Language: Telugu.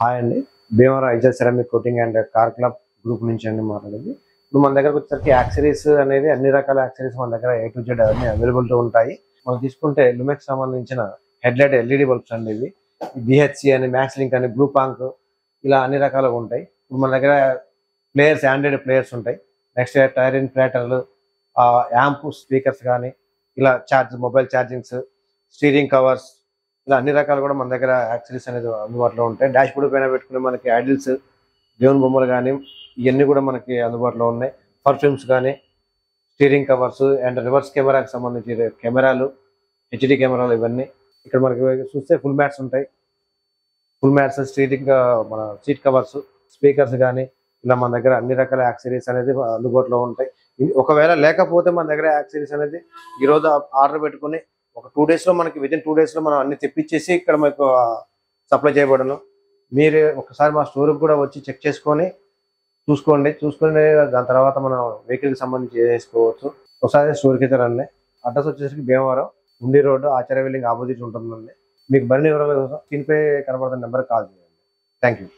హాయ్ అండి. Bhimavaram IISER ceramic coating and car club group నుంచి అండి మాట్లాడేది. ఇప్పుడు మన దగ్గరకు వచ్చేసరికి యాక్సరీస్ అనేది అన్ని రకాల యాక్సరీస్ మన దగ్గర A to Z అన్ని అవైలబిలిటీ ఉంటాయి. మనం తీసుకుంటే లుమెక్స్ సంబంధించిన హెడ్లైట్ LED బల్బ్స్ అండి ఇవి. BHC అని, మ్యాక్స్ లింక్ అని, బ్లూ పాంక్ ఇలా అన్ని రకాలుగా ఉంటాయి. ఇప్పుడు మన దగ్గర ప్లేయర్స్, ఆండ్రాయిడ్ ప్లేయర్స్ ఉంటాయి. నెక్స్ట్ టైర్ ఇన్ఫ్లేటర్లు, యాంప్ స్పీకర్స్ కానీ, ఇలా మొబైల్ ఛార్జింగ్స్, స్టీరింగ్ కవర్స్, ఇలా అన్ని రకాలు కూడా మన దగ్గర యాక్సరీస్ అనేది అందుబాటులో ఉంటాయి. డాష్ బోర్డ్ పైన పెట్టుకునే మనకి ఐడిల్స్, దేవుని బొమ్మలు కానీ ఇవన్నీ కూడా మనకి అందుబాటులో ఉన్నాయి. పర్ఫ్యూమ్స్ కానీ, స్టీరింగ్ కవర్స్ అండ్ రివర్స్ కెమెరాకి సంబంధించి కెమెరాలు, HD కెమెరాలు ఇవన్నీ ఇక్కడ మనకి చూస్తే ఫుల్ మ్యాట్స్ ఉంటాయి. ఫుల్ మ్యాట్స్, స్టీరింగ్ మన సీట్ కవర్స్, స్పీకర్స్ కానీ ఇలా మన దగ్గర అన్ని రకాల యాక్సరీస్ అనేది అందుబాటులో ఉంటాయి. ఒకవేళ లేకపోతే మన దగ్గర యాక్సరీస్ అనేది ఈరోజు ఆర్డర్ పెట్టుకుని ఒక 2 days లో మనకి వితిన్ 2 days లో మనం అన్ని తెప్పించేసి ఇక్కడ మీకు సప్లై చేయబడను. మీరు ఒకసారి మా స్టోర్కి కూడా వచ్చి చెక్ చేసుకొని చూసుకొని దాని తర్వాత మనం వెహికల్కి సంబంధించి చేసుకోవచ్చు. ఒకసారి స్టోర్కి అయితే రండి. అడ్రస్ వచ్చేసరికి భీమవరం ఉండి రోడ్డు, ఆచార్య బిల్డింగ్ ఆపోజిట్ ఉంటుందండి. మీకు మరిన్ని వివరాల కోసం స్క్రీన్పై కనబడుతున్న నెంబర్కి కాల్ చేయండి. Thank you.